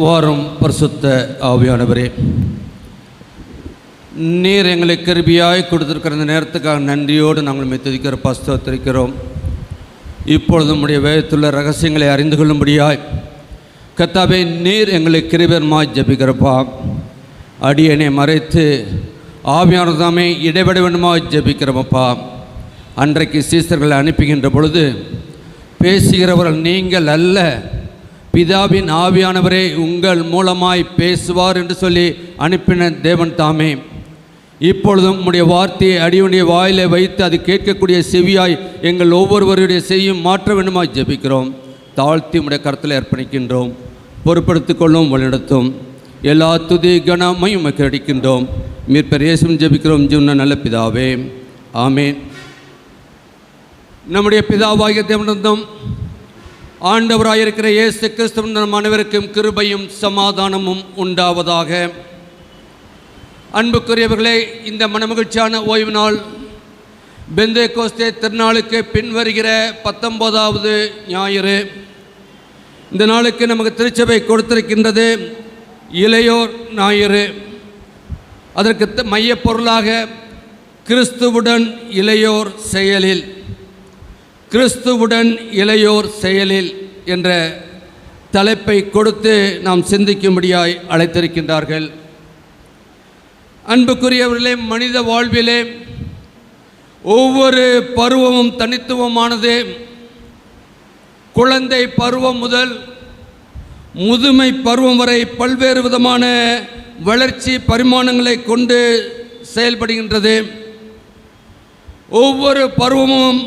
வாரும் பரிசுத்த ஆவியானவரே, நீர் எங்களை கிருபையாய் கொடுத்திருக்கிற இந்த நேரத்துக்காக நன்றியோடு நாங்கள் மெத்துதிக்கிற பஸ்தோத்திருக்கிறோம். இப்பொழுது நம்முடைய வேதத்துள்ள ரகசியங்களை அறிந்து கொள்ளும்படியாய் கர்த்தாவே நீர் எங்களை கிருபையாய் ஜெபிக்கிறப்பா. அடியனை மறைத்து ஆவியானவர் தாமே இடைவிட வேண்டுமாய் ஜெபிக்கிறோமப்பா. அன்றைக்கு சீசர்களை அனுப்புகின்ற பொழுது பேசுகிறவர்கள் நீங்கள் அல்ல, பிதாவின் ஆவியானவரே உங்கள் மூலமாய் பேசுவார் என்று சொல்லி அனுப்பின தேவன் தாமே. இப்பொழுதும் உம்முடைய வார்த்தையை அடியுடைய வாயிலை வைத்து அது கேட்கக்கூடிய செவியாய் எங்கள் ஒவ்வொருவருடைய செய்யும் மாற்ற வேண்டுமாய் ஜெபிக்கிறோம். தாழ்த்தி உம்முடைய கருத்தில் அர்ப்பணிக்கின்றோம். பொறுப்படுத்திக் கொள்ளும் வழிநடத்தும். எல்லா துதி கனமையும் உமக்கு அடிக்கின்றோம். மீட்பர் இயேசுவின் ஜெபிக்கிறோம் ஜீவன நல்ல பிதாவே, ஆமேன். நம்முடைய பிதாவாகிய தேவனிடம் ஆண்டவராயிருக்கிற இயேசு கிறிஸ்துவின் நம் அனைவருக்கும் கிருபையும் சமாதானமும் உண்டாவதாக. அன்புக்குரியவர்களே, இந்த மனமகிழ்ச்சியான ஓய்வு நாள் பெந்தேகோஸ்தே திருநாளுக்கு பின்வருகிற 19வது ஞாயிறு. இந்த நாளுக்கு நமக்கு திருச்சபை கொடுத்திருக்கின்றது இளையோர் ஞாயிறு. அதற்கு மையப்பொருளாக கிறிஸ்துவுடன் இளையோர் செயலில், கிறிஸ்துவுடன் இளையோர் செயலில் என்ற தலைப்பை கொடுத்து நாம் சிந்திக்கும்படியாய் அழைத்திருக்கின்றார்கள். அன்புக்குரியவர்களே, மனித வாழ்விலே ஒவ்வொரு பருவமும் தனித்துவமானது. குழந்தை பருவம் முதல் முதுமை பருவம் வரை பல்வேறு விதமான வளர்ச்சி பரிமாணங்களை கொண்டு செயல்படுகின்றது. ஒவ்வொரு பருவமும்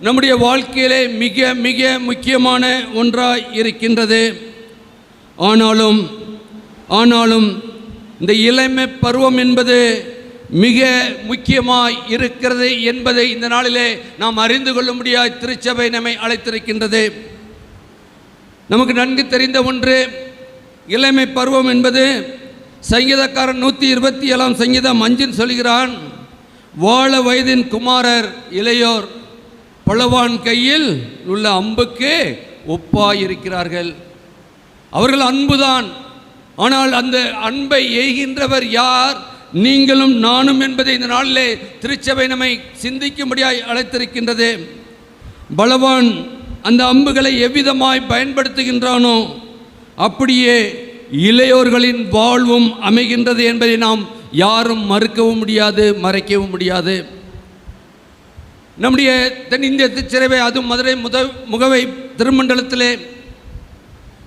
நம்முடைய வாழ்க்கையிலே மிக மிக முக்கியமான ஒன்றாய் இருக்கின்றது. ஆனாலும் இந்த இளமை பருவம் என்பது மிக முக்கியமாய் இருக்கிறது என்பதை இந்த நாளிலே நாம் அறிந்து கொள்ளும்படியாய் திருச்சபை நம்மை அழைத்திருக்கின்றது. நமக்கு நன்கு தெரிந்த ஒன்று, இளமை பருவம் என்பது சங்கீதக்காரன் 127 சங்கீதம் 5 சொல்கிறான், வாழ வயதின் குமாரர் இளையோர் பலவான் கையில் உள்ள அம்புக்கு ஒப்பாயிருக்கிறார்கள். அவர்கள் அன்புதான், ஆனால் அந்த அன்பை எய்கின்றவர் யார்? நீங்களும் நானும் என்பதை இந்த நாளிலே திருச்சபை நம்மை சிந்திக்கும்படியாய் அழைத்திருக்கின்றது. பலவான் அந்த அம்புகளை எவ்விதமாய் பயன்படுத்துகின்றானோ அப்படியே இளையோர்களின் வாழ்வும் அமைகின்றது என்பதை நாம் யாரும் மறுக்கவும் முடியாது, மறைக்கவும் முடியாது. நம்முடைய தென்னிந்திய திருச்சபை, அதுவும் மதுரை முகவை திருமண்டலத்திலே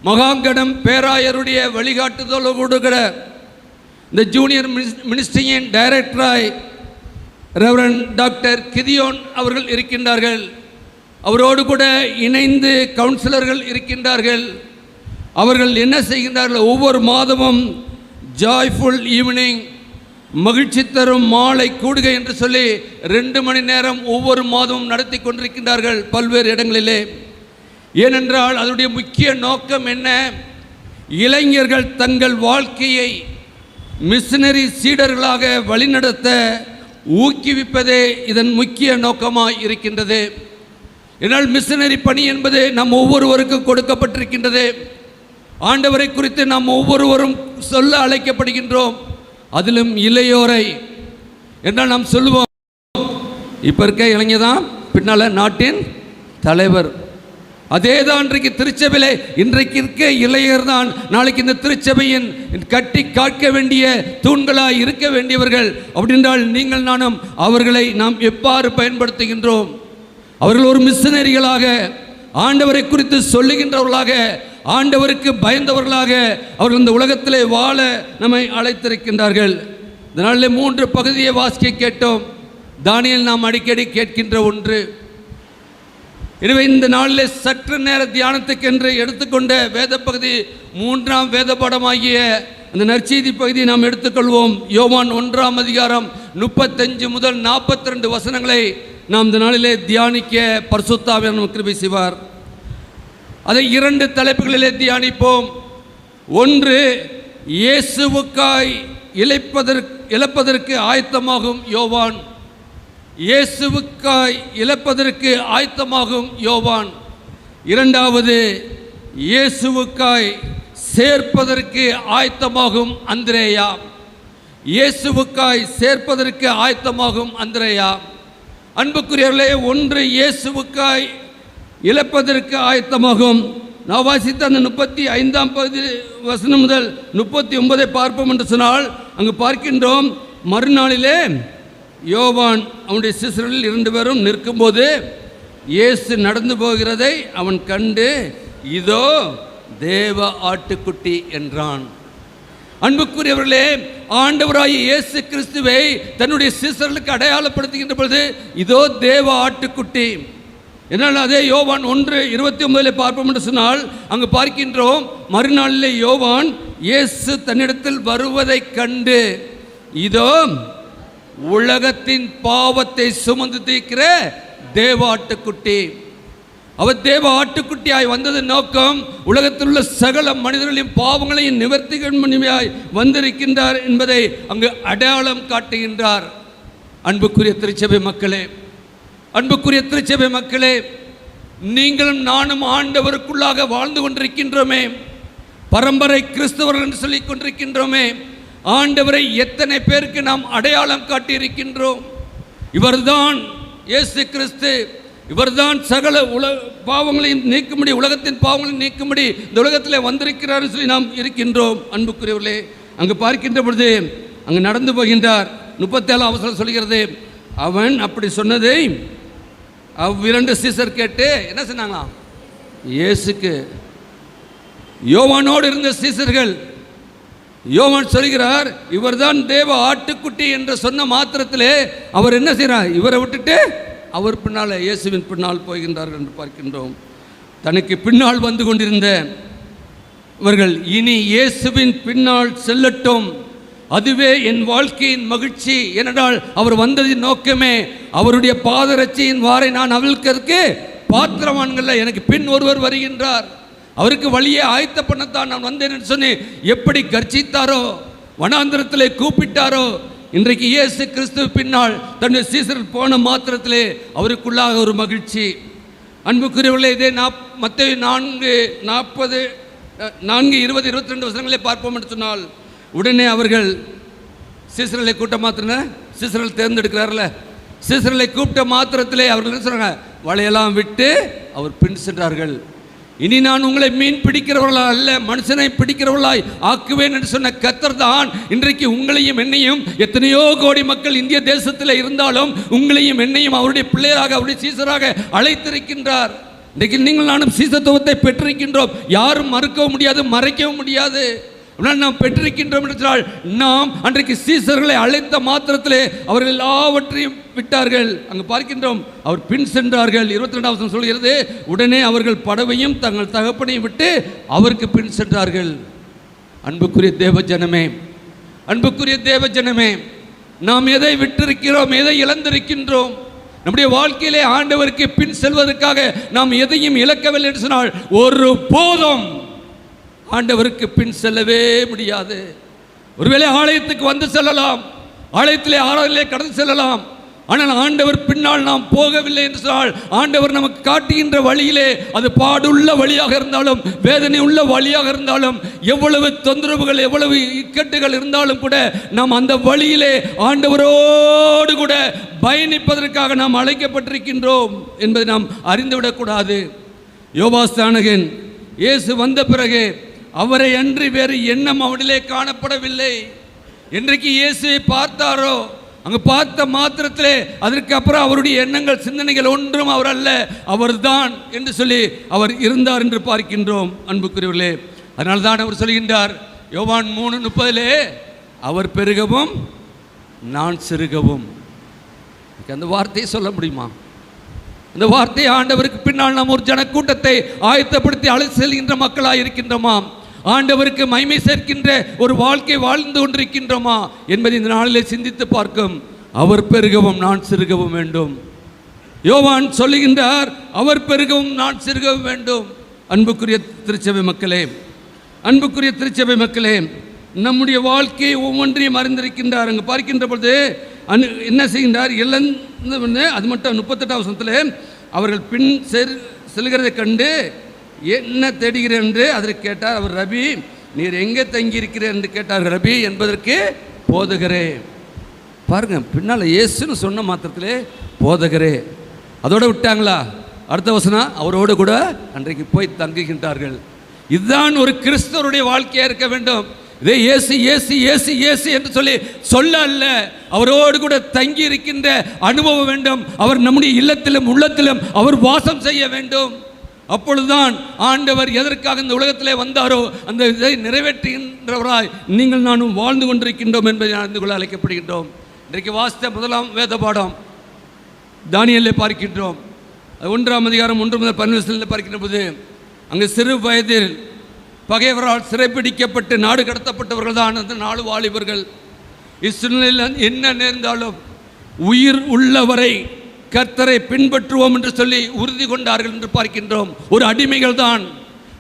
மகாங்கடம் பேராயருடைய வழிகாட்டுதலோடு கூட இந்த ஜூனியர் மினிஸ்ட்ரியின் டைரக்டராய் ரெவரண்ட் டாக்டர் கிதியோன் அவர்கள் இருக்கின்றார்கள். அவரோடு கூட இணைந்து கவுன்சிலர்கள் இருக்கின்றார்கள். அவர்கள் என்ன செய்கின்றார்கள்? ஒவ்வொரு மாதமும் ஜாய்ஃபுல் ஈவினிங், மகிழ்ச்சி தரும் மாலை கூடுகை என்று சொல்லி 2 மணி நேரம் ஒவ்வொரு மாதமும் நடத்தி கொண்டிருக்கின்றார்கள் பல்வேறு இடங்களிலே. ஏனென்றால் அதனுடைய முக்கிய நோக்கம் என்ன? இளைஞர்கள் தங்கள் வாழ்க்கையை மிஷனரி சீடர்களாக வழிநடத்த ஊக்குவிப்பதே இதன் முக்கிய நோக்கமாய் இருக்கின்றது. இதனால் மிஷனரி பணி என்பது நம் ஒவ்வொருவருக்கும் கொடுக்கப்பட்டிருக்கின்றது. ஆண்டவரை குறித்து நாம் ஒவ்வொருவரும் சொல்ல அழைக்கப்படுகின்றோம். அதிலும் இளையோரை என்றால் நாம் சொல்லுவோம், இப்போ இருக்க இளைஞர் தான் பின்னால் நாட்டின் தலைவர். அதே தான் இன்றைக்கு திருச்சபையிலே இன்றைக்கு இருக்க இளைஞர் தான் நாளைக்கு இந்த திருச்சபையின் கட்டி காக்க வேண்டிய தூண்களாய் இருக்க வேண்டியவர்கள். அப்படின்றால் நீங்கள் நானும் அவர்களை நாம் எவ்வாறு பயன்படுத்துகின்றோம்? அவர்கள் ஒரு மிஷனரிகளாக, ஆண்டவரை குறித்து சொல்லுகின்றவர்களாக, ஆண்டவருக்கு பயந்தவர்களாக அவர்கள் இந்த உலகத்திலே வாழ நம்மை அழைத்திருக்கின்றார்கள். இதனாலே 3 பகுதியை வாசிக்க கேட்டோம். தானியேல் நாம் அடிக்கடி கேட்கின்ற ஒன்று. எனவே இந்த நாளில் சற்று நேர தியானத்துக்கென்று எடுத்துக்கொண்ட வேத பகுதி 3ஆம் வேத பாடமாகிய அந்த நற்செய்தி பகுதியை நாம் எடுத்துக்கொள்வோம். யோவான் 1ஆம் அதிகாரம் 35 முதல் 42 வசனங்களை நாம் இந்த நாளிலே தியானிக்க பரிசுத்த ஆவியானவர் நமக்கு கிருபை செய்வார். அதை 2 தலைப்புகளிலே தியானிப்போம். ஒன்று, இயேசுவுக்காய் இழப்பதற்கு ஆயத்தமாகும் யோவான். இயேசுவுக்காய் இழப்பதற்கு ஆயத்தமாகும் யோவான். இரண்டாவது, இயேசுவுக்காய் சேர்ப்பதற்கு ஆயத்தமாகும் அந்திரேயா. இயேசுவுக்காய் சேர்ப்பதற்கு ஆயத்தமாகும் அந்திரேயா. அன்புக்குரியவர்களே, ஒன்று இயேசுவுக்காய் இழப்பதற்கு ஆயத்தமாகும். நான் வாசித்த அந்த 35ஆம் பகுதி வசனம் முதல் 39 பார்ப்போம் என்று சொன்னால், அங்கு பார்க்கின்றோம், மறுநாளிலே யோவான் அவனுடைய சீசர்களில் 2 பேரும் நிற்கும்போது இயேசு நடந்து போகிறதை அவன் கண்டு, இதோ தேவ ஆட்டுக்குட்டி என்றான். அன்புக்குரியவர்களே, ஆண்டவராகிய இயேசு கிறிஸ்துவை தன்னுடைய சீசர்களுக்கு அடையாளப்படுத்துகின்ற பொழுது இதோ தேவ ஆட்டுக்குட்டி. என்னால் அதே யோவான் 1:29 பார்ப்போம் என்று சொன்னால், அங்கு பார்க்கின்றோம், மறுநாளிலே யோவான் இயேசு தன்னிடத்தில் வருவதை கண்டு, இதோ உலகத்தின் பாவத்தை சுமந்து தீர்க்கிற தேவ ஆட்டுக்குட்டி. அவர் தேவ ஆட்டுக்குட்டியாய் வந்தது நோக்கம், உலகத்தில் உள்ள சகல மனிதர்களின் பாவங்களையும் நிவர்த்தியாய் வந்திருக்கின்றார் என்பதை அங்கு அடையாளம் காட்டுகின்றார். அன்புக்குரிய திருச்சபை மக்களே, அன்புக்குரிய திருச்சபை மக்களே, நீங்களும் நானும் ஆண்டவருக்குள்ளாக வாழ்ந்து கொண்டிருக்கின்றோமே, பரம்பரை கிறிஸ்தவர்கள் என்று சொல்லிக் கொண்டிருக்கின்றோமே. ஆண்டவரை எத்தனை பேருக்கு நாம் அடையாளம் காட்டியிருக்கின்றோம். இவர்தான் இயேசு கிறிஸ்து, இவர்தான் சகல பாவங்களையும் நீக்கும்படி, உலகத்தின் பாவங்களையும் நீக்கும்படி இந்த உலகத்தில் வந்திருக்கிறார் சொல்லி நாம் இருக்கின்றோம். அன்புக்குரியவர்களே, அங்கு பார்க்கின்ற பொழுது அங்கு நடந்து போகின்றார். 37ஆம் வசனம் சொல்கிறது, அவன் அப்படி சொன்னதை அவ்விரண்டு சீசர் கேட்டு என்ன சொன்னாங்களாம்? இயேசுக்கு யோவானோடு இருந்த சீசர்கள், யோவான் சொல்கிறார், இவர்தான் தேவ ஆட்டுக்குட்டி என்று சொன்ன மாத்திரத்திலே அவர் என்ன செய்கிறார்? இவரை விட்டுட்டு அவர் பின்னால், இயேசுவின் பின்னால் போகின்றார்கள் என்று பார்க்கின்றோம். தனக்கு பின்னால் வந்து கொண்டிருந்த இவர்கள் இனி இயேசுவின் பின்னால் செல்லட்டும், அதுவே என் வாழ்க்கையின் மகிழ்ச்சி. ஏனென்றால் அவர் வந்ததின் நோக்கமே அவருடைய பாதரட்சியின் வாரை நான் அவிழ்க்கிறதுக்கு பாத்திரவான்கள், எனக்கு பின் ஒருவர் வருகின்றார், அவருக்கு வழியை ஆயத்த பண்ணத்தான் நான் வந்தேன் என்று சொல்லி எப்படி கர்ச்சித்தாரோ, வனாந்திரத்திலே கூப்பிட்டாரோ, இன்றைக்கு இயேசு கிறிஸ்துவ பின்னால் தன்னுடைய சீசர்கள் போன மாத்திரத்திலே அவருக்குள்ளாக ஒரு மகிழ்ச்சி. அன்புக்குரியவர்களே, இதே மத்தேயு 4:20-22 வசனங்களே பார்ப்போம் என்று சொன்னால், உடனே அவர்கள் சீசர்களை கூட்ட மாத்திரம், சீசர்கள் தேர்ந்தெடுக்கிறார்ல, சீசர்களை கூப்பிட்ட மாத்திரத்திலே அவர்கள் என்ன சொல்றாங்க? வலையெல்லாம் விட்டு அவர் பின் சென்றார்கள். இனி நான் உங்களை மீன் பிடிக்கிறவர்களாய் அல்ல, மனுஷனை பிடிக்கிறவர்களாய் ஆக்குவேன் என்று சொன்ன கர்த்தர் தான் இன்றைக்கு உங்களையும் என்னையும், எத்தனையோ கோடி மக்கள் இந்திய தேசத்தில் இருந்தாலும் உங்களையும் என்னையும் அவருடைய பிள்ளையராக, அவருடைய சீசராக அழைத்திருக்கின்றார். இன்றைக்கு நீங்கள் நானும் சீசத்துவத்தை பெற்றிருக்கின்றோம். யாரும் மறுக்கவும் முடியாது, மறைக்கவும் முடியாது. நாம் பெற்றிருக்கின்றோம் என்றால், நாம் அன்றைக்கு சீசர்களை அழைத்த மாத்திரத்திலே அவர்கள் எல்லாவற்றையும் விட்டார்கள். அங்கு பார்க்கின்றோம், அவர் பின் சென்றார்கள். 22ஆம் வசனம் சொல்கிறது, உடனே அவர்கள் படவையும் தங்கள் தகப்பனையும் விட்டு அவருக்கு பின் சென்றார்கள். அன்புக்குரிய தேவ ஜனமே, அன்புக்குரிய தேவ ஜனமே, நாம் எதை விட்டிருக்கிறோம், எதை இழந்திருக்கின்றோம்? நம்முடைய வாழ்க்கையிலே ஆண்டவருக்கு பின் செல்வதற்காக நாம் எதையும் இழக்கவில்லை என்று சொன்னால், ஒரு போதும் ஆண்டவருக்கு பின் செல்லவே முடியாது. ஒருவேளை ஆலயத்துக்கு வந்து செல்லலாம், ஆலயத்திலே ஆராதனையிலே கடந்து செல்லலாம், ஆனால் ஆண்டவர் பின்னால் நாம் போகவில்லை என்று சொன்னால், ஆண்டவர் நமக்கு காட்டுகின்ற வழியிலே அது பாடுள்ள வழியாக இருந்தாலும், வேதனை உள்ள வழியாக இருந்தாலும், எவ்வளவு தொந்தரவுகள், எவ்வளவு இக்கட்டுகள் இருந்தாலும் கூட நாம் அந்த வழியிலே ஆண்டவரோடு கூட பயணிப்பதற்காக நாம் அழைக்கப்பட்டிருக்கின்றோம் என்பதை நாம் அறிந்துவிடக்கூடாது. யோவாஸ்தானகன் இயேசு வந்த பிறகு அவரை அன்றி வேறு எண்ணம் அவனிலே காணப்படவில்லை. என்றைக்கு இயேசுவை பார்த்தாரோ, அங்கு பார்த்த மாத்திரத்திலே அதற்கு அப்புறம் அவருடைய எண்ணங்கள், சிந்தனைகள் ஒன்றும் அவர் அல்ல, அவர்தான் என்று சொல்லி அவர் இருந்தார் என்று பார்க்கின்றோம். அன்புக்குரியவர்களே, அதனால தான் அவர் சொல்கின்றார் யோவான் 3:30, அவர் பெருகவும் நான் சிறுகவும். அந்த வார்த்தையை சொல்ல முடியுமா? இந்த வார்த்தையை ஆண்டவருக்கு பின்னால் நாம் ஒரு ஜனக்கூட்டத்தை ஆயத்தப்படுத்தி அழைத்து செல்கின்ற மக்களாக இருக்கின்றோமா? ஆண்டவருக்கு மகிமை சேர்க்கின்ற ஒரு வாழ்க்கை வாழ்ந்து கொண்டிருக்கின்றோமா என்பதை இந்த நாளிலே சிந்தித்து பார்க்கும். அவர் பெருகவும் நான் சிறுகவும் வேண்டும். யோவான் சொல்லுகின்றார், அவர் பெருகவும் நான் சிறுகவும் வேண்டும். அன்புக்குரிய திருச்சபை மக்களே, அன்புக்குரிய திருச்சபை மக்களே, நம்முடைய வாழ்க்கையை ஒவ்வொன்றையும் அறிந்திருக்கின்றார். அங்கு பார்க்கின்ற பொழுது என்ன செய்கின்றார்? இழந்து அது மட்டும் 38ஆம் வசனத்தில் அவர்கள் பின் செல்கிறதை கண்டு என்ன தேடுகிறேன் என்று அதற்கு கேட்டார். அவர், ரபி நீர் எங்கே தங்கியிருக்கிறேன் என்று கேட்டார். ரபி என்பதற்கு போதகரே. பாருங்க, பின்னால் இயேசுன்னு சொன்ன மாத்திரத்திலே போதகரே. அதோடு விட்டாங்களா? அடுத்த வசனம், அவரோடு கூட அன்றைக்கு போய் தங்குகின்றார்கள். இதுதான் ஒரு கிறிஸ்தவருடைய வாழ்க்கையாக இருக்க வேண்டும். இதே இயேசு இயேசு இயேசு இயேசு என்று சொல்ல அல்ல, அவரோடு கூட தங்கி இருக்கின்ற அனுபவம் வேண்டும். அவர் நம்முடைய இல்லத்திலும் உள்ளத்திலும் அவர் வாசம் செய்ய வேண்டும். அப்பொழுதுதான் ஆண்டவர் எதற்காக இந்த உலகத்திலே வந்தாரோ அந்த இதை நிறைவேற்றுகின்றவராய் நீங்கள் நானும் வாழ்ந்து கொண்டிருக்கின்றோம் என்பதை அறிந்து கொள்ள அழைக்கப்படுகின்றோம். இன்றைக்கு வாசித்த முதலாம் வேத பாடம் தானியேலை பார்க்கின்றோம். 1ஆம் அதிகாரம் 1 முதல் 12 பார்க்கின்ற போது, அங்கு சிறு வயதில் பகைவரால் சிறைப்பிடிக்கப்பட்டு நாடு கடத்தப்பட்டவர்கள் தான் அந்த 4 வாலிபர்கள். இஸ்ரவேலில் என்ன நேர்ந்தாலும் உயிர் உள்ளவரை கர்த்தரை பின்பற்றுவோம் என்று சொல்லி உறுதி கொண்டார்கள் என்று பார்க்கின்றோம். ஒரு அடிமைகள் தான்,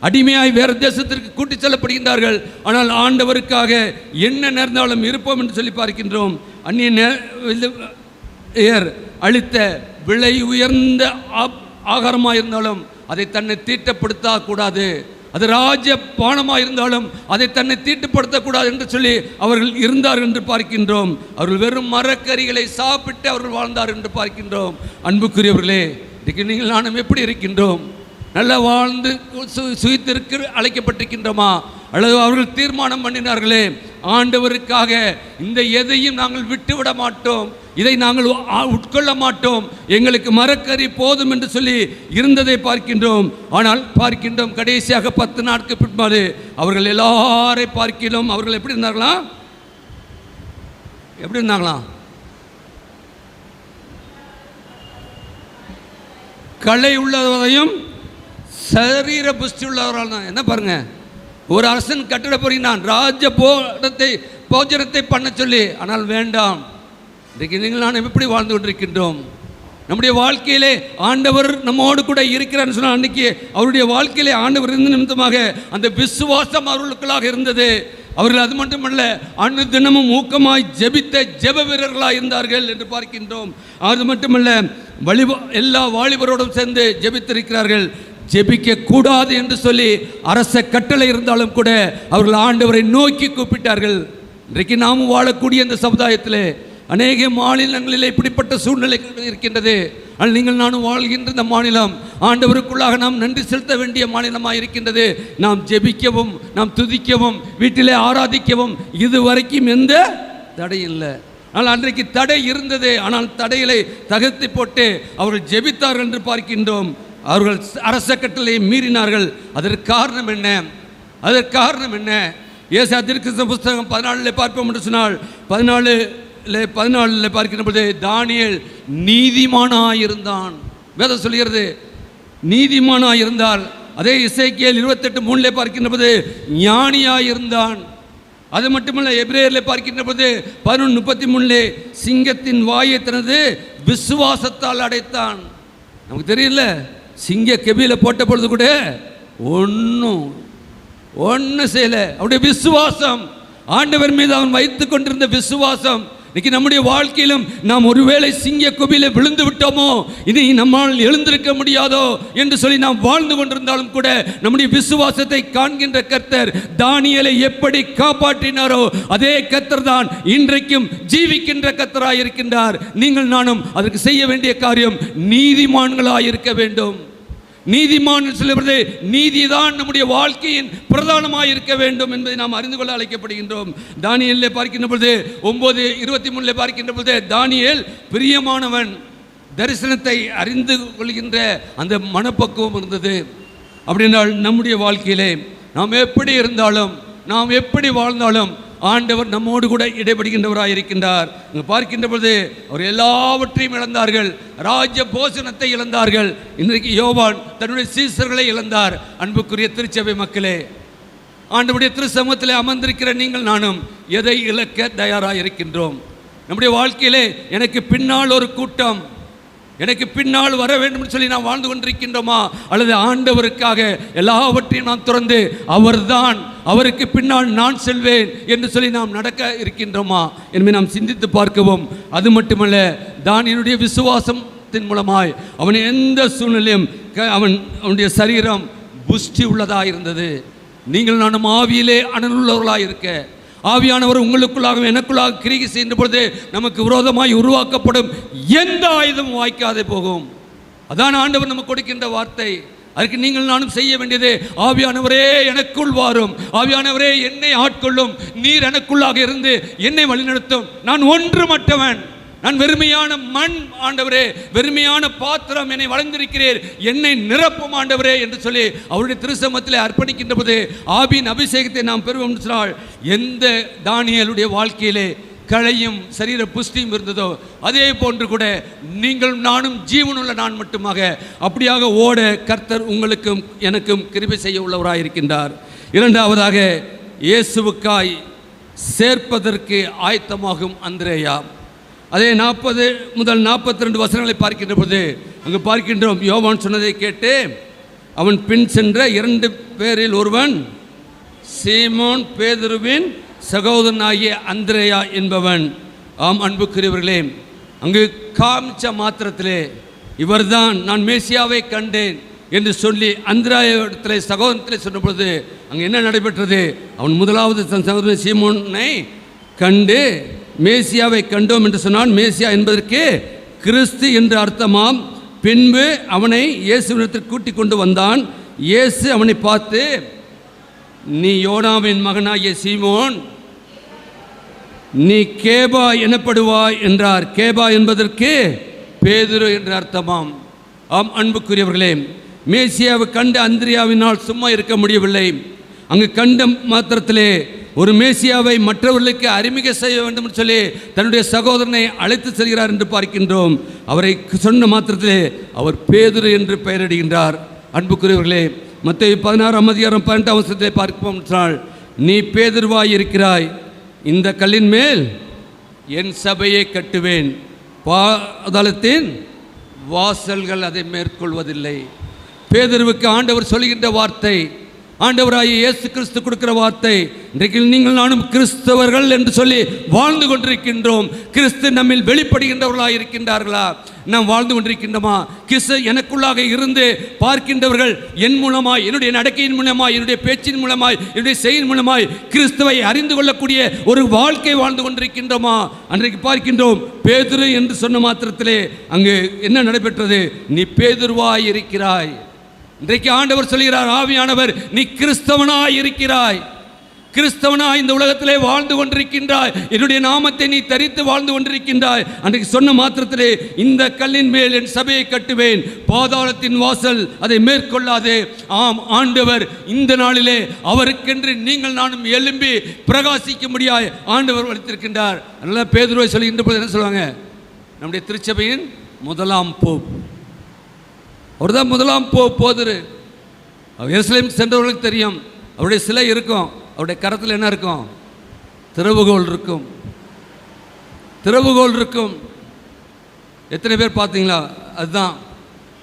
அடிமையாய் வேறு தேசத்திற்கு கூட்டிச் செல்லப்படுகின்றார்கள். ஆனால் ஆண்டவருக்காக என்ன நேர்ந்தாலும் இருப்போம் என்று சொல்லி பார்க்கின்றோம். அந்நிய அளித்த விலை உயர்ந்த ஆகாரமாக இருந்தாலும் அதை தன்னை தீட்டப்படுத்தக்கூடாது, அது ராஜ பானமாக இருந்தாலும் அதை தன்னை தீட்டுப்படுத்தக்கூடாது என்று சொல்லி அவர்கள் இருந்தார்கள் என்று பார்க்கின்றோம். அவர்கள் வெறும் மரக்கறிகளை சாப்பிட்டு அவர்கள் வாழ்ந்தார் என்று பார்க்கின்றோம். அன்புக்குரியவர்களே, இன்றைக்கு நீங்கள் நானும் எப்படி இருக்கின்றோம்? நல்லா வாழ்ந்து சுயித்திற்கு அழைக்கப்பட்டிருக்கின்றோமா? அல்லது அவர்கள் தீர்மானம் பண்ணினார்களே, ஆண்டவருக்காக இந்த எதையும் நாங்கள் விட்டுவிட மாட்டோம், இதை நாங்கள் உட்கொள்ள மாட்டோம், எங்களுக்கு மரக்கறி போதும் என்று சொல்லி இருந்ததை பார்க்கின்றோம். ஆனால் பார்க்கின்றோம் கடைசியாக 10 நாட்களுக்கு பிற்பாடு அவர்கள் எல்லாரை பார்க்கிறோம். அவர்கள் எப்படி இருந்தார்களாம்? எப்படி இருந்தாங்களாம்? கலை உள்ளதையும் சரீர புஷ்டி உள்ளவரால் தான். என்ன பாருங்க, ஒரு அரசன் கட்டிட போகிறான் ராஜ போஜனத்தை பண்ண சொல்லி, ஆனால் வேண்டாம். இன்றைக்கு நீங்கள் நான் எப்படி வாழ்ந்து கொண்டிருக்கின்றோம்? நம்முடைய வாழ்க்கையிலே ஆண்டவர் நம்மோடு கூட இருக்கிறார் சொன்னால், அன்றைக்கி அவருடைய வாழ்க்கையிலே ஆண்டவர் இருந்த நிமித்தமாக அந்த விசுவாசம் அவர்களுக்குள்ளாக இருந்தது. அவர்கள் அது மட்டுமல்ல, அன்று தினமும் ஊக்கமாய் ஜெபித்த ஜெப வீரர்களாக இருந்தார்கள் என்று பார்க்கின்றோம். அது மட்டுமல்ல, எல்லா வாலிபரோடும் சேர்ந்து ஜெபித்திருக்கிறார்கள். ஜெபிக்க கூடாது என்று சொல்லி அரச கட்டளை இருந்தாலும் கூட அவர்கள் ஆண்டவரை நோக்கி கூப்பிட்டார்கள். இன்றைக்கு நாமும் வாழக்கூடிய இந்த சமுதாயத்தில் அநேக மாநிலங்களில் இப்படிப்பட்ட சூழ்நிலை இருக்கின்றது. ஆனால் நீங்கள் நானும் வாழ்கின்ற இந்த மாநிலம் ஆண்டவருக்குள்ளாக நாம் நன்றி செலுத்த வேண்டிய மாநிலமாக இருக்கின்றது. நாம் ஜெபிக்கவும், நாம் துதிக்கவும், வீட்டிலே ஆராதிக்கவும் இதுவரைக்கும் எந்த தடை இல்லை. ஆனால் அன்றைக்கு தடை இருந்தது. ஆனால் தடைகளை தகர்த்து போட்டு அவர்கள் ஜெபித்தார்கள் என்று பார்க்கின்றோம். அவர்கள் அரச கட்டளையை மீறினார்கள். அதற்கு காரணம் என்ன? அதற்கு காரணம் என்ன? ஏசாயா தீர்க்கதரிசன புத்தகம் 14 பார்ப்போம் என்று சொன்னால், 14 பார்க்கின்ற பொழுது தானியேல் நீதிமானாயிருந்தான். வேதம் சொல்கிறது நீதிமானாயிருந்தால். அதே எசேக்கியேல் 28:3 பார்க்கின்ற போது ஞானியாயிருந்தான். அது மட்டுமல்ல, எபிரேயரில் பார்க்கின்ற போது 11:33 சிங்கத்தின் வாயை தனது விசுவாசத்தால் அடைத்தான். நமக்கு தெரியல, சிங்க கெபியில போட்ட பொழுது கூட ஒன்றும் செய்யலை. அவருடைய விசுவாசம், ஆண்டவர் மீது அவன் வைத்து கொண்டிருந்த விசுவாசம். இன்னைக்கு நம்முடைய வாழ்க்கையிலும் நாம் ஒருவேளை சிங்க கெபியில விழுந்து விட்டோமோ, இனி நம்மால் எழுந்திருக்க முடியாதோ என்று சொல்லி நாம் வாழ்ந்து கொண்டிருந்தாலும் கூட நம்முடைய விசுவாசத்தை காண்கின்ற கர்த்தர் தானியேலை எப்படி காப்பாற்றினாரோ அதே கர்த்தர் தான் இன்றைக்கும் ஜீவிக்கின்ற கர்த்தராய் இருக்கின்றார். நீங்கள் நானும் அதற்கு செய்ய வேண்டிய காரியம் நீதிமான்களாய் இருக்க வேண்டும். நீதிமான் சொல்லுவது நீதிதான் நம்முடைய வாழ்க்கையின் பிரதானமாக இருக்க வேண்டும் என்பதை நாம் அறிந்து கொள்ள அழைக்கப்படுகின்றோம். தானியேலை பார்க்கின்ற பொழுது 9:23 பார்க்கின்ற பொழுது தானியேல் பிரியமானவன், தரிசனத்தை அறிந்து கொள்கின்ற அந்த மனப்பக்குவம் இருந்தது. அப்படின்னால் நம்முடைய வாழ்க்கையிலே நாம் எப்படி இருந்தாலும், நாம் எப்படி வாழ்ந்தாலும் ஆண்டவர் நம்மோடு கூட இடைபடுகின்றவராக இருக்கின்றார். பார்க்கின்ற பொழுது அவர் எல்லாவற்றையும் இழந்தார்கள். ராஜ போசனத்தை இழந்தார்கள். இன்றைக்கு யோவான் தன்னுடைய சீசர்களை இழந்தார். அன்புக்குரிய திருச்சபை மக்களே, ஆண்டவருடைய திரு சமூகத்தில் அமர்ந்திருக்கிற நீங்கள் நானும் எதை இழக்க தயாராக இருக்கின்றோம்? நம்முடைய வாழ்க்கையிலே எனக்கு பின்னால் ஒரு கூட்டம், எனக்கு பின்னால் வர வேண்டும் என்று சொல்லி நாம் வாழ்ந்து கொண்டிருக்கின்றோமா? அல்லது ஆண்டவருக்காக எல்லாவற்றையும் நாம் துறந்து அவர்தான், அவருக்கு பின்னால் நான் செல்வேன் என்று சொல்லி நாம் நடக்க இருக்கின்றோமா என்பதை நாம் சிந்தித்து பார்க்கவும். அது மட்டுமல்ல, தானியேலுடைய விசுவாசத்தின் மூலமாய் அவன் எந்த சூழ்நிலையும் அவனுடைய சரீரம் புஷ்டி உள்ளதாக இருந்தது. நீங்கள் நானும் ஆவியிலே அனலுள்ளவர்களாக இருக்க, ஆவியானவர் உங்களுக்குள்ளாகவும் எனக்குள்ளாக கிரியை செய்கின்ற பொழுது நமக்கு விரோதமாய் உருவாக்கப்படும் எந்த ஆயுதமும் வாய்க்காதே போகும். அதான் ஆண்டவர் நமக்கு கொடுக்கின்ற வார்த்தை. அதுக்கு நீங்கள் நானும் செய்ய வேண்டியது, ஆவியானவரே எனக்குள் வாரும், ஆவியானவரே என்னை ஆட்கொள்ளும், நீர் எனக்குள்ளாக இருந்து என்னை வழிநடத்தும். நான் ஒன்றுமற்றவன், நான் வெறுமையான மண் ஆண்டவரே, வெறுமையான பாத்திரம், என்னை வளர்ந்திருக்கிறீர், என்னை நிரப்பும் ஆண்டவரே என்று சொல்லி அவருடைய திருச்சமத்திலே அர்ப்பணிக்கின்ற போது ஆவியின் அபிஷேகத்தை நாம் பெறுவோம் என்று சொன்னால், எந்த தானியேலுடைய வாழ்க்கையிலே களையும் சரீர புஷ்டியும் இருந்ததோ அதே போன்று கூட நீங்கள் நானும் ஜீவனுள்ள நான் மட்டுமாக அப்படியாக ஓட கர்த்தர் உங்களுக்கும் எனக்கும் கிருபை செய்ய உள்ளவராக இருக்கின்றார். இரண்டாவதாக, இயேசுவுக்காய் சேர்ப்பதற்கு ஆயத்தமாகும் அந்திரேயா. அதே 40 முதல் 42 வசனங்களை பார்க்கின்ற போது அங்கு பார்க்கின்றோம், யோவான் சொன்னதை கேட்டு அவன் பின் சென்ற 2 பேரில் ஒருவன் சீமோன் பேதுருவின் சகோதரனாகிய அந்திரேயா என்பவன். ஆம் அன்புக்குரியவர்களே, அங்கு காமிச்ச மாத்திரத்திலே இவர்தான் நான் மேசியாவை கண்டேன் என்று சொல்லி அந்திரேயாவிடத்திலே சகோதரத்திலே சொன்ன பொழுது அங்கே என்ன நடைபெற்றது? அவன் முதலாவது தன் சகோதரன் சீமோனை கண்டு மேசியாவை கண்டோம் என்று சொன்னான். மேசியா என்பதற்கு கிறிஸ்து என்று அர்த்தமாம். பின்பு அவனை இயேசுவிடத்தில் கூட்டிக் கொண்டு வந்தான். இயேசு அவனை பார்த்து, நீ யோனாவின் மகனாகிய சீமோன், நீ கேபா எனப்படுவாய் என்றார். கேபா என்பதற்கு பேதுரு என்று அர்த்தமாம். ஆம் அன்புக்குரியவர்களே, மேசியாவை கண்ட அந்திரியாவினால் சும்மா இருக்க முடியவில்லை. அங்கு கண்ட மாத்திரத்திலே ஒரு மேசியாவை மற்றவர்களுக்கு அறிமுக செய்ய வேண்டும் என்று சொல்லி தன்னுடைய சகோதரனை அழைத்து செல்கிறார் என்று பார்க்கின்றோம். அவரை சொன்ன மாத்திரத்திலே அவர் பேதுரு என்று பெயரிடுகின்றார். அன்புக்குரியவர்களே, மத்தேயு 16ஆம் அதிகாரம் 18ஆம் வசனத்தை பார்ப்போம் என்றால், நீ பேதுருவாய் இருக்கிறாய், இந்த கல்லின் மேல் என் சபையை கட்டுவேன், பாதாளத்தின் வாசல்கள் அதை மேற்கொள்வதில்லை. பேதுருவுக்கு ஆண்டவர் சொல்கின்ற வார்த்தை, ஆண்டவராகிய இயேசு கிறிஸ்து கொடுக்கிற வார்த்தை. இன்றைக்கு நீங்கள் நானும் கிறிஸ்தவர்கள் என்று சொல்லி வாழ்ந்து கொண்டிருக்கின்றோம். கிறிஸ்து நம்மில் வெளிப்படுகின்றவர்களாக இருக்கின்றார்களா? நாம் வாழ்ந்து கொண்டிருக்கின்றோமா? கிறிஸ்து எனக்குள்ளாக இருந்து பார்க்கின்றவர்கள் என் மூலமாய், என்னுடைய நடக்கையின் மூலமாய், என்னுடைய பேச்சின் மூலமாய், என்னுடைய செயலின் மூலமாய் கிறிஸ்துவை அறிந்து கொள்ளக்கூடிய ஒரு வாழ்க்கை வாழ்ந்து கொண்டிருக்கின்றோமா? அன்றைக்கு பார்க்கின்றோம், பேதுரு என்று சொன்ன மாத்திரத்திலே அங்கு என்ன நடைபெற்றது? நீ பேதுருவாய் இருக்கிறாய். இன்றைக்கு ஆண்டவர் சொல்கிறார், ஆவியானவர், நீ கிறிஸ்தவனாய் இருக்கிறாய், கிறிஸ்தவனாய் இந்த உலகத்திலே வாழ்ந்து கொண்டிருக்கின்றாய், என்னுடைய நாமத்தை நீ தரித்து வாழ்ந்து கொண்டிருக்கின்றாய். அன்றைக்கு சொன்ன மாத்திரத்திலே இந்த கல்லின் மேல் என் சபையை கட்டுவேன், பாதாளத்தின் வாசல் அதை மேற்கொள்ளாது. ஆம், ஆண்டவர் இந்த நாளிலே அவருக்கென்று நீங்கள் நானும் எழும்பி பிரகாசிக்க முடியாய் ஆண்டவர் வளர்த்திருக்கின்றார். அதனால பேதுருவை சொல்லுகின்ற போது என்ன சொல்லுவாங்க? நம்முடைய திருச்சபையின் முதலாம் போப், அவர் தான் முதலாம் போதரு. அவர் எருசலேம் சென்றவர்களுக்கு தெரியும், அவருடைய சிலை இருக்கும், அவருடைய கரத்தில் என்ன இருக்கும்? திறவுகோல் இருக்கும், திறவுகோல் இருக்கும். எத்தனை பேர் பார்த்தீங்களா? அதுதான்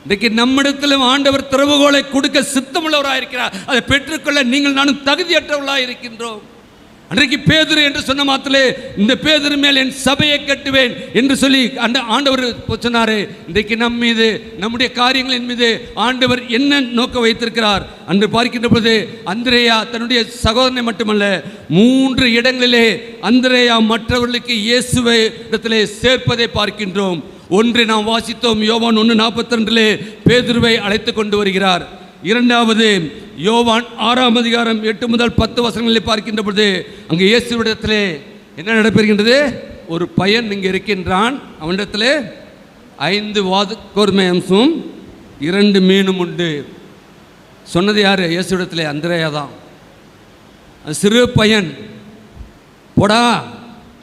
இன்றைக்கு நம்மிடத்திலும் ஆண்டவர் திறவுகோலை கொடுக்க சித்தமுள்ளவராக இருக்கிறார். அதை பெற்றுக்கொள்ள நீங்கள் நானும் தகுதியற்றவர்களாக இருக்கின்றோம். அன்றைக்கு பேதுரு என்று சொன்ன மாத்திலே இந்த பேதுரு மேல் என் சபையை கட்டுவேன் என்று சொல்லி அந்த ஆண்டவர் சொன்னாரே. இன்றைக்கு நம் மீது, நம்முடைய காரியங்களின் மீது ஆண்டவர் என்ன நோக்கம் வைத்திருக்கிறார் அன்று பார்க்கின்ற பொழுது, அந்திரேயா தன்னுடைய சகோதரனை மட்டுமல்ல 3 இடங்களிலே அந்திரேயா மற்றவர்களுக்கு இயேசுவை இடத்திலே சேர்ப்பதை பார்க்கின்றோம். ஒன்று நாம் வாசித்தோம், யோவான் 1:42 பேதுருவை அழைத்து கொண்டு வருகிறார். இரண்டாவது யோவான் 6ஆம் அதிகாரம் 8 முதல் 10 வசனங்களை பார்க்கின்ற பொழுது அங்கே இயேசுவிடத்திலே என்ன நடைபெறுகின்றது? ஒரு பையன் இங்கே இருக்கின்றான், அவனிடத்திலே 5 கோதுமை அம்சம் 2 மீனும் உண்டு. சொன்னது யார்? இயேசுவிடத்திலே அந்திரேயா தான். சிறு பையன், போடா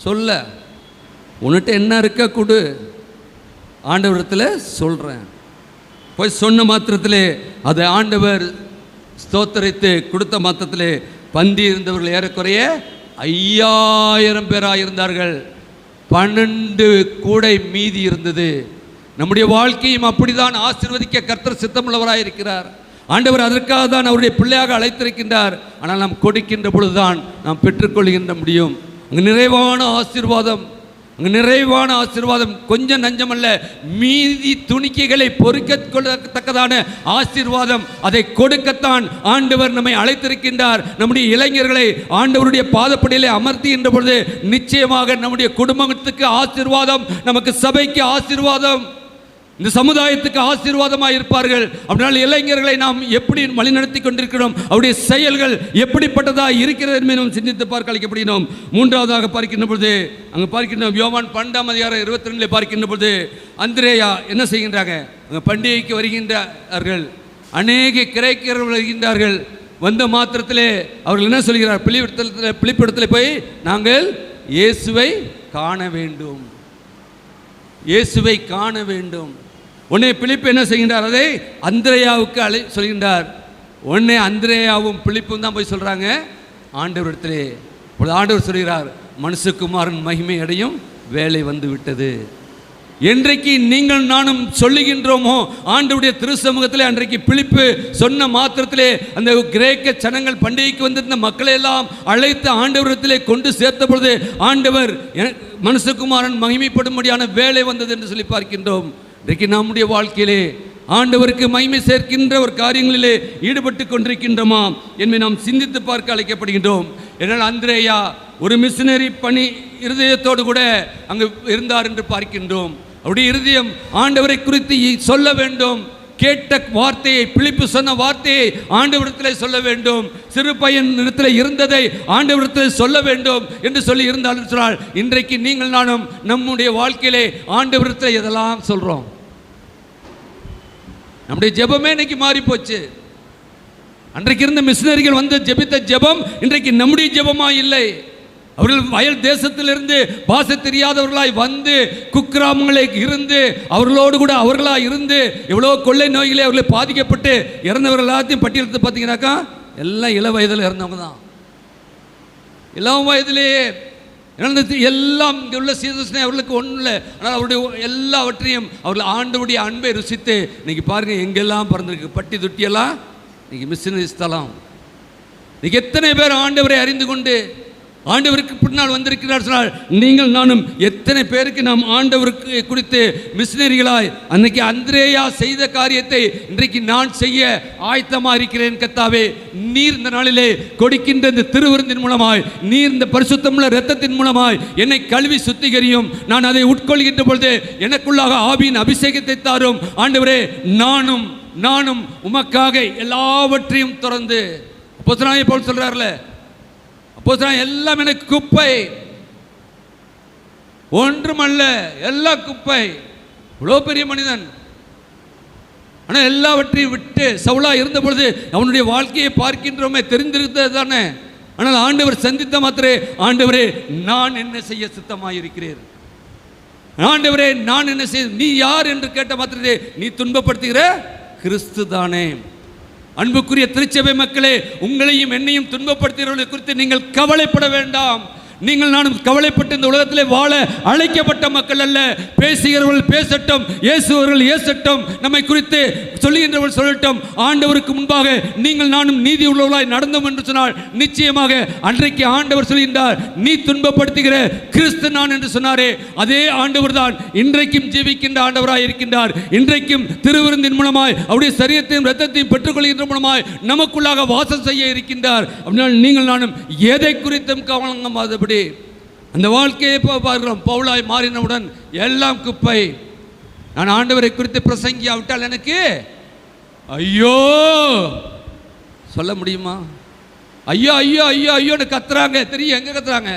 சொல்ல, உன்னிட்ட என்ன இருக்க கொடு, ஆண்டவரிடத்தில் சொல்கிறேன். போய் சொன்ன மாத்திரத்திலே அதை ஆண்டவர் ஸ்தோத்தரித்து கொடுத்த மாத்திரத்திலே பந்தி இருந்தவர்கள் ஏறக்குறைய 5000 பேராக இருந்தார்கள். 12 கூடை மீதி இருந்தது. நம்முடைய வாழ்க்கையும் அப்படிதான் ஆசீர்வதிக்க கர்த்தர் சித்தமுள்ளவராக இருக்கிறார். ஆண்டவர் அதற்காக தான் அவருடைய பிள்ளையாக அழைத்திருக்கின்றார். ஆனால் நாம் கொடுக்கின்ற பொழுதுதான் நாம் பெற்றுக்கொள்கின்ற முடியும். அங்கு நிறைவான ஆசீர்வாதம், அங்கு நிறைவான ஆசீர்வாதம், கொஞ்சம் நஞ்சமல்ல, மீதி துணிக்கைகளை பொறுக்கத்தக்கதான ஆசீர்வாதம், அதை கொடுக்கத்தான் ஆண்டவர் நம்மை அழைத்திருக்கின்றார். நம்முடைய இளைஞர்களை ஆண்டவருடைய பாதப்படியிலே அமர்த்துகின்ற பொழுது நிச்சயமாக நம்முடைய குடும்பத்துக்கு ஆசீர்வாதம், நமக்கு சபைக்கு ஆசீர்வாதம், இந்த சமுதாயத்துக்கு ஆசீர்வாதமாக இருப்பார்கள். அப்படினால் இளைஞர்களை நாம் எப்படி வழிநடத்தி கொண்டிருக்கிறோம், அவருடைய செயல்கள் எப்படிப்பட்டதாக இருக்கிறது என்பதை நாம் சிந்தித்து பார்க்க அழைக்கப்படுகிறோம். மூன்றாவதாக பார்க்கின்ற பொழுது அங்கே பார்க்கின்றோம், யோவான் 12:22 பார்க்கின்ற பொழுது அந்திரேயா என்ன செய்கின்றாங்க, அங்கே பண்டிகைக்கு வருகின்றார்கள். அநேக கிரேக்கர்கள் வருகின்றார்கள். வந்த மாத்திரத்திலே அவர்கள் என்ன சொல்கிறார், பிலிப்பிடத்தில் போய் நாங்கள் இயேசுவை காண வேண்டும், இயேசுவை காண வேண்டும். உடனே பிலிப்பு என்ன செய்கின்றார், அதை அந்திரேயாவுக்கு சொல்கின்றார். உடனே அந்திரேயாவும் பிலிப்பும் தான் போய் சொல்கிறாங்க ஆண்டவரிடத்திலே. ஆண்டவர் சொல்கிறார், மனுஷகுமாரன் மகிமை அடையும் வேலை வந்து விட்டது. என்றைக்கு நீங்கள் நானும் சொல்லுகின்றோமோ ஆண்டவருடைய திருச்சமூகத்திலே, அன்றைக்கு பிலிப்பு சொன்ன மாத்திரத்திலே அந்த கிரேக்க ஜனங்கள் பண்டிகைக்கு வந்திருந்த மக்களை எல்லாம் அழைத்து ஆண்டவரிடத்திலே கொண்டு சேர்த்த பொழுது ஆண்டவர் மனுஷகுமாரன் மகிமைப்படும்படியான வேலை வந்தது என்று சொல்லி பார்க்கின்றோம். இன்றைக்கு நம்முடைய வாழ்க்கையிலே ஆண்டவருக்கு மகிமை சேர்க்கின்ற ஒரு காரியங்களிலே ஈடுபட்டு கொண்டிருக்கின்றோமா என்பதை நாம் சிந்தித்து பார்க்க அழைக்கப்படுகின்றோம். என்னால் அந்திரேயா ஒரு மிஷினரி பணி இருதயத்தோடு கூட அங்கு இருந்தார் என்று பார்க்கின்றோம். அவருடைய இருதயம் ஆண்டவரை குறித்து சொல்ல வேண்டும். கேட்ட வார்த்தையை, பிலிப்பு சொன்ன வார்த்தையை ஆண்டவரிடத்தில் சொல்ல வேண்டும். சிறு பையன் இடத்தில் இருந்ததை ஆண்டவரிடத்தில் சொல்ல வேண்டும் என்று சொல்லி இருந்தாலும் சொன்னால், இன்றைக்கு நீங்கள் நானும் நம்முடைய வாழ்க்கையிலே ஆண்டவரிடத்தில் எதெல்லாம் சொல்கிறோம்? நம்முடைய ஜெபமே இன்னைக்கு மாறி போச்சு. அன்றைக்கு இருந்த மிஷினரிகள் வந்து ஜெபித்த ஜெபம் இன்றைக்கு நம்முடைய ஜெபமா இல்லை. அவர்கள் வயல் தேசத்திலிருந்து பாச தெரியாதவர்களாய் வந்து குக்கிராமங்களை இருந்து அவர்களோடு கூட அவர்களாக இருந்து எவ்வளோ கொள்ளை நோய்களே அவர்களை பாதிக்கப்பட்டு இறந்தவர்கள் எல்லாத்தையும் பட்டியலிட்டு பார்த்தீங்கன்னாக்கா எல்லாம் இள வயதில் இறந்தவங்க தான். இளம் வயதிலேயே இறந்தது எல்லாம் இங்கே உள்ள சீதோஷனை அவர்களுக்கு ஒன்றும் இல்லை. ஆனால் அவருடைய எல்லாவற்றையும் அவர்கள் ஆண்டவருடைய அன்பை ருசித்து இன்னைக்கு பாருங்கள் எங்கெல்லாம் பிறந்திருக்கு, பட்டி தொட்டியெல்லாம் இன்னைக்கு மிஷினரி ஸ்தலம். இன்னைக்கு எத்தனை பேர் ஆண்டவரை அறிந்து கொண்டு ஆண்டவருக்கு பின்னால் வந்திருக்கிறார் சொன்னால், நீங்கள் நானும் எத்தனை பேருக்கு நாம் ஆண்டவருக்கு குறித்து மிஷினரிகளாய் அன்னைக்கு அந்திரேயா செய்த காரியத்தை இன்றைக்கு நான் செய்ய ஆயத்தமாக இருக்கிறேன். கர்த்தாவே, நீர் இந்த நாளிலே கொடுக்கின்ற இந்த திருவிருந்தின் மூலமாய், நீர் இந்த பரிசுத்தமுள்ள இரத்தத்தின் மூலமாய் என்னை கழுவி சுத்திகரியும். நான் அதை உட்கொள்கின்ற பொழுது எனக்குள்ளாக ஆவியின் அபிஷேகத்தை தாரும். ஆண்டவரே, நானும் உமக்காக எல்லாவற்றையும் திறந்து, அப்போஸ்தலனாகிய பவுல் சொல்றார்ல, அப்போஸ்தலன் எல்லாம் எனக்கு குப்பை, ஒன்றுமல்ல, எல்லாம் குப்பை. இவ்வளோ பெரிய மனிதன், ஆனால் எல்லாவற்றையும் விட்டு சவுலா இருந்த பொழுது அவனுடைய வாழ்க்கையை பார்க்கின்றோமே, தெரிந்திருந்தது தானே. ஆனால் ஆண்டவர் சந்தித்த மாத்திரே, ஆண்டவரே நான் என்ன செய்ய சித்தமாயிருக்கிறேன், ஆண்டவரே நான் என்ன செய்ய, நீ யார் என்று கேட்ட மாத்திரே நீ துன்பப்படுத்துகிற கிறிஸ்து தானே. அன்புக்குரிய திருச்சபை மக்களே, உங்களையும் என்னையும் துன்பப்படுத்துகிறவர்களை குறித்து நீங்கள் கவலைப்பட வேண்டாம். நீங்கள் நானும் கவலைப்பட்டு இந்த உலகத்திலே வாழ அழைக்கப்பட்ட மக்கள் அல்ல. பேசுகிறவர்கள் பேசட்டும், இயேசுவர்கள் இயேசட்டும், நம்மை குறித்து சொல்லுகின்றவர்கள் சொல்லட்டும். ஆண்டவருக்கு முன்பாக நீங்கள் நானும் நீதி உள்ளவர்களாய் நடந்தோம் என்று சொன்னால் நிச்சயமாக அன்றைக்கு ஆண்டவர் சொல்கின்றார், நீ துன்பப்படுத்துகிற கிறிஸ்து நான் என்று சொன்னாரே, அதே ஆண்டவர் தான் இன்றைக்கும் ஜீவிக்கின்ற ஆண்டவராய் இருக்கின்றார். இன்றைக்கும் திருவிருந்தின் மூலமாய் அவருடைய சரீரத்தையும் இரத்தத்தையும் பெற்றுக்கொள்கின்ற மூலமாய் நமக்குள்ளாக வாசம் செய்ய இருக்கின்றார். அப்படினால் நீங்கள் நானும் எதை குறித்தும் கவனமாதபடி அந்த வாழ்க்கையை பார்க்கிறோம். பவுலாய் மாறினவுடன் எல்லாம் குப்பை. நான் ஆண்டவரை குறித்து பிரசங்கியாவிட்டால் எனக்கு ஐயோ சொல்ல முடியுமா? ஐயோ ஐயோ ஐயோ ஐயோன்னு கத்துறாங்க. தெரியும் எங்க கத்துறாங்க?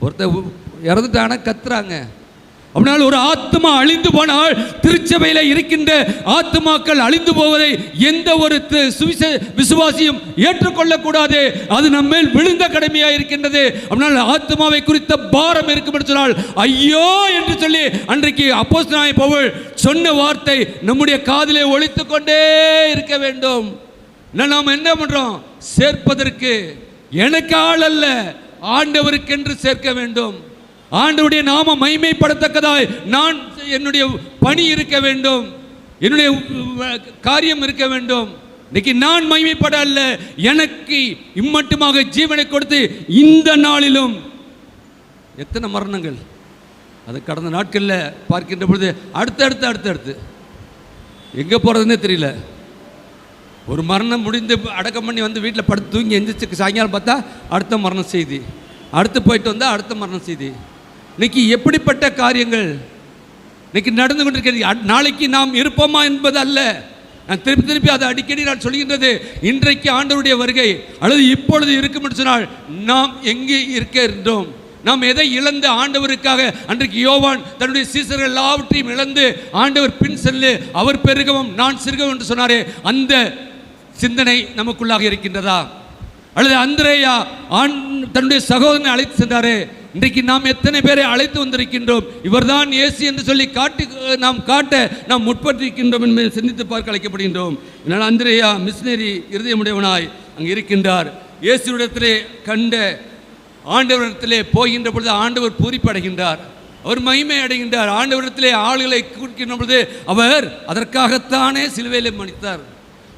ஒருத்தர் இறந்துட்டான கத்துறாங்க. அப்படினால் ஒரு ஆத்மா அழிந்து போனால், திருச்சபையில் இருக்கின்ற ஆத்மாக்கள் அழிந்து போவதை எந்த ஒரு விசுவாசியும் ஏற்றுக்கொள்ளக்கூடாது. அது நம்ம மேல் விழுந்த கடமையாக இருக்கின்றது. அப்படினால் ஆத்மாவை குறித்த பாரம் இருக்கும் என்று சொன்னால் ஐயோ என்று சொல்லி அன்றைக்கு அப்போஸ்தலனாகிய பவுல் சொன்ன வார்த்தை நம்முடைய காதிலே ஒலித்து கொண்டே இருக்க வேண்டும். நாம் என்ன பண்றோம்? சேர்ப்பதற்கு எனக்கு ஆள் அல்ல, ஆண்டவருக்கென்று சேர்க்க வேண்டும். ஆண்டவருடைய நாம மகிமைப்படத்தக்கதாய் நான் என்னுடைய பணி இருக்க வேண்டும், என்னுடைய காரியம் இருக்க வேண்டும். இன்னைக்கு நான் மகிமைப்பட அல்ல, எனக்கு இம்மட்டுமாக ஜீவனை கொடுத்து இந்த நாளிலும் எத்தனை மரணங்கள், அது கடந்த நாட்களில் பார்க்கின்ற பொழுது அடுத்து எங்கே போகிறதுனே தெரியல. ஒரு மரணம் முடிந்து அடக்கம் பண்ணி வந்து வீட்டில் படுத்து தூங்கி எந்திரிச்சு சாயங்காலம் பார்த்தா அடுத்த மரண செய்தி, அடுத்து போயிட்டு வந்தால் அடுத்த மரண செய்தி. இன்னைக்கு எப்படிப்பட்ட காரியங்கள் இன்னைக்கு நடந்து கொண்டிருக்கிறது. நாளைக்கு நாம் இருப்போமா என்பது அல்ல. நான் திருப்பி அதை அடிக்கடி நான் சொல்கின்றது, இன்றைக்கு ஆண்டவருடைய வருகை அல்லது இப்பொழுது இருக்கும் என்று சொன்னால் நாம் எங்கே இருக்கின்றோம்? நாம் எதை இழந்து ஆண்டவருக்காக? அன்றைக்கு யோவான் தன்னுடைய சீசர்கள் எல்லாவற்றையும் இழந்து ஆண்டவர் பின் செல்லு, அவர் பெருகவும் நான் சிறுகவும் என்று சொன்னாரே, அந்த சிந்தனை நமக்குள்ளாக இருக்கின்றதா? அல்லது அந்திரேயா தன்னுடைய சகோதரனை அழைத்து சென்றாரே, இன்றைக்கு நாம் எத்தனை பேரை அழைத்து வந்திருக்கின்றோம்? இவர்தான் இயேசு என்று சொல்லி காட்ட நாம் முற்பட்டிருக்கின்றோம் என்பதை சிந்தித்து பார்க்க அழைக்கப்படுகின்றோம். இதனால் அந்திரேயா மிஷினரி இருதயமுடையவனாய் அங்கே இருக்கின்றார். இயேசுவிடத்திலே கண்ட ஆண்டவரிடத்திலே போகின்ற பொழுது ஆண்டவர் பூரிப்படைகின்றார், அவர் மகிமை அடைகின்றார். ஆண்டவரிடத்திலே ஆளுகளை கூறுகின்ற பொழுது அவர் அதற்காகத்தானே சிலுவையிலே மரித்தார்.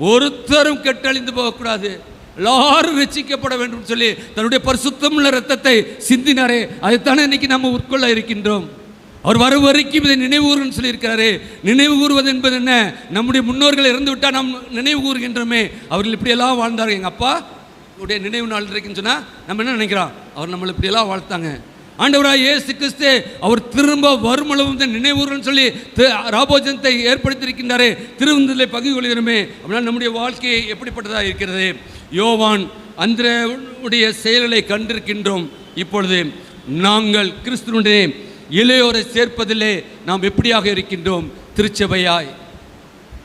ஒருத்தரும் கெட்டழிந்து போகக்கூடாது, எல்லாரும் ரட்சிக்கப்பட வேண்டும் சொல்லி தன்னுடைய பரிசுத்தமுள்ள இரத்தத்தை சிந்தினாரே, அதைத்தானே இன்னைக்கு நம்ம உட்கொள்ள இருக்கின்றோம். அவர் வரும் வரைக்கும் இதை நினைவுகூறுன்னு சொல்லியிருக்கிறாரு. நினைவு கூறுவது என்பது என்ன? நம்முடைய முன்னோர்கள் இறந்து விட்டால் நாம் நினைவு கூறுகின்றோமே, அவர்கள் இப்படியெல்லாம் வாழ்ந்தார்கள். எங்கள் அப்பா உடைய நினைவு நாள் இருக்குன்னு சொன்னால் நம்ம என்ன நினைக்கிறோம்? அவர் நம்மளை இப்படியெல்லாம் வாழ்த்தாங்க. ஆண்டவராய் இயேசு கிறிஸ்து அவர் திரும்ப வருமளவும் நினைவுன்னு சொல்லி ராபோஜனத்தை ஏற்படுத்தியிருக்கின்றாரே, திருவிருந்திலே பங்கு கொள்கிறோமே. அப்படின்னா நம்முடைய வாழ்க்கை எப்படிப்பட்டதாக இருக்கிறது? யோவான் அந்திரேயுடைய செயல்களை கண்டிருக்கின்றோம். இப்பொழுது நாங்கள் கிறிஸ்துவுடைய இளையோரை சேர்ப்பதிலே நாம் எப்படியாக இருக்கின்றோம்?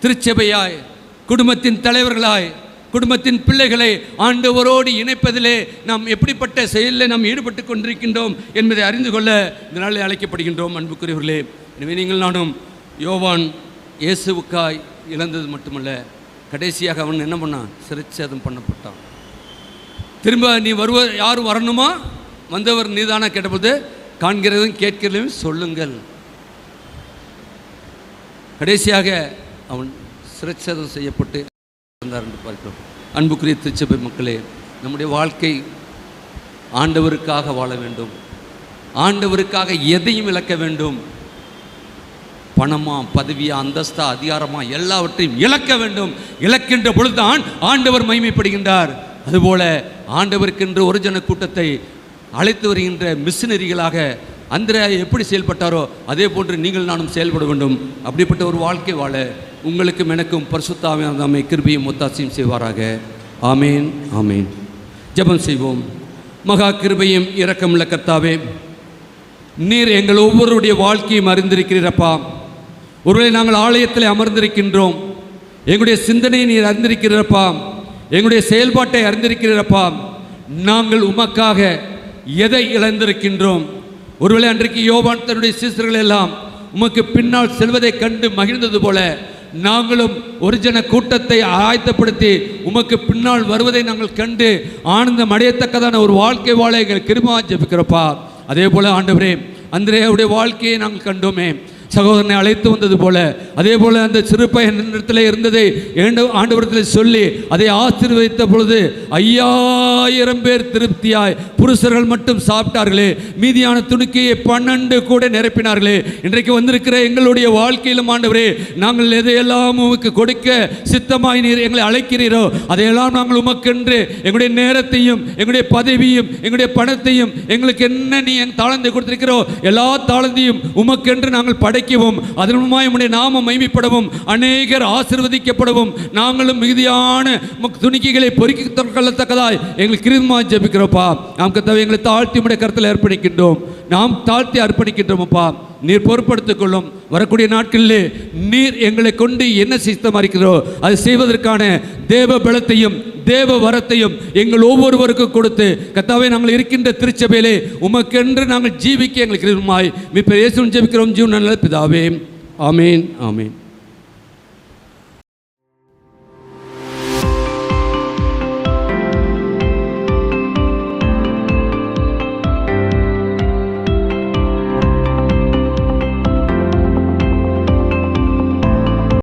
திருச்சபையாய் குடும்பத்தின் தலைவர்களாய் குடும்பத்தின் பிள்ளைகளை ஆண்டவரோடு இணைப்பதிலே நாம் எப்படிப்பட்ட செயலில் நாம் ஈடுபட்டு கொண்டிருக்கின்றோம் என்பதை அறிந்து கொள்ள இந்த நாளில் அழைக்கப்படுகின்றோம். அன்புக்குரியவர்களே, எனவே நீங்கள் நானும் யோவான் இயேசுவுக்காய் இழந்தது மட்டுமல்ல, கடைசியாக அவன் என்ன பண்ணான்? சிறைச்சேதம் பண்ணப்பட்டான். திரும்ப நீ யாரும் வரணுமா? வந்தவர் நீதானா கேட்டபோது காண்கிறதும் கேட்கிறதையும் சொல்லுங்கள். கடைசியாக அவன் சிறைச்சேதம் செய்யப்பட்டு என்று பார்க்கிறோம். அன்புக்குரிய திருச்சபை மக்களே, நம்முடைய வாழ்க்கை ஆண்டவருக்காக வாழ வேண்டும். ஆண்டவருக்காக எதையும் இழக்க வேண்டும். பணமா, பதவியா, அந்தஸ்தா, அதிகாரமா, எல்லாவற்றையும் இழக்க வேண்டும். இழக்கின்ற பொழுதுதான் ஆண்டவர் மகிமைப்படுகின்றார். அதுபோல ஆண்டவருக்கென்று ஒரு ஜன கூட்டத்தை அழைத்து வருகின்ற மிஷினரிகளாக அந்திரேயா எப்படி செயல்பட்டாரோ அதே போன்று நீங்கள் நானும் செயல்பட வேண்டும். அப்படிப்பட்ட ஒரு வாழ்க்கை வாழ உங்களுக்கும் எனக்கும் பரிசுத்த ஆவியானவர் நம்மை கிருபையும் ஒத்தாசையும் செய்வாராக. ஆமேன், ஆமேன். ஜெபம் செய்வோம். மகா கிருபையும் இரக்கமுள்ள கர்த்தாவே, நீர் எங்கள் ஒவ்வொருடைய வாழ்க்கையும் அறிந்திருக்கிறீரப்பா. ஒருவேளை நாங்கள் ஆலயத்தில் அமர்ந்திருக்கின்றோம், எங்களுடைய சிந்தனையை நீர் அறிந்திருக்கிறப்பா, எங்களுடைய செயல்பாட்டை அறிந்திருக்கிறப்பா. நாங்கள் உமக்காக எதை இழந்திருக்கின்றோம்? ஒருவேளை அன்றைக்கு யோவான் தன்னுடைய சீசர்கள் எல்லாம் உமக்கு பின்னால் செல்வதை கண்டு மகிழ்ந்தது போல நாங்களும் ஒரு ஜன கூட்டத்தை ஆயத்தப்படுத்தி உமக்கு பின்னால் வருவதை நாங்கள் கண்டு ஆனந்தம் அடையத்தக்கதான ஒரு வாழ்க்கை வாழ எங்கள் கிருபையா ஜெபிக்கிறப்பா. அதே போல ஆண்டவரே, அந்திரேயாவுடைய வாழ்க்கையை நாங்கள் கண்டோமே, சகோதரனை அழைத்து வந்தது போல அதே போல அந்த சிறு பையனிடத்தில் இருந்ததை ஆண்டவரத்தில் சொல்லி அதை ஆசீர்வதித்த பொழுது 5000 பேர் திருப்தியாய் புருஷர்கள் மட்டும் சாப்பிட்டார்களே, மீதியான துணிக்கையை 12 கூட நிரப்பினார்களே. இன்றைக்கு வந்திருக்கிற எங்களுடைய வாழ்க்கையிலும் ஆண்டவரே, நாங்கள் எதையெல்லாம் உமக்கு கொடுக்க சித்தமாய் நீர் எங்களை அழைக்கிறீரோ அதையெல்லாம் நாங்கள் உமக்கென்று எங்களுடைய நேரத்தையும் எங்களுடைய பதவியும் எங்களுடைய பணத்தையும் எங்களுக்கு என்ன நீ என் தாளந்தை கொடுத்திருக்கிறோ எல்லா தாளந்தையும் உமக்கென்று நாங்கள் படைக்கவும் அதன் மூலமாய் உம்முடைய நாமம் மகிமைப்படவும் அநேகர் ஆசீர்வதிக்கப்படவும் நாங்களும் மிகுதியான துணிக்கைகளை பொறுக்கி கொள்ளத்தக்கதாய் எங்களுக்கு கிருபையாய் ஜெபிக்கிறோப்பா. நாம் கர்த்தாவே எங்களை தாழ்த்தி உம்முடைய கரத்தில் அர்ப்பணிக்கின்றோம். நாம் தாழ்த்தி அர்ப்பணிக்கின்றோமப்பா. நீர் பொறுப்படுத்திக் கொள்ளும். வரக்கூடிய நாட்களிலே நீர் எங்களை கொண்டு என்ன சித்தமாக இருக்கிறதோ அதை செய்வதற்கான தேவ பலத்தையும் தேவ வரத்தையும் எங்கள் ஒவ்வொருவருக்கும் கொடுத்து கர்த்தாவே நாங்கள் இருக்கின்ற திருச்சபையிலே உமக்கென்று நாங்கள் ஜீவிக்க எங்களுக்கு கிருபையாய் மீட்பர் இயேசுவின் ஜெபிக்கிறோம். ஜீவன் நல்ல பிதாவே, ஆமேன், ஆமேன்.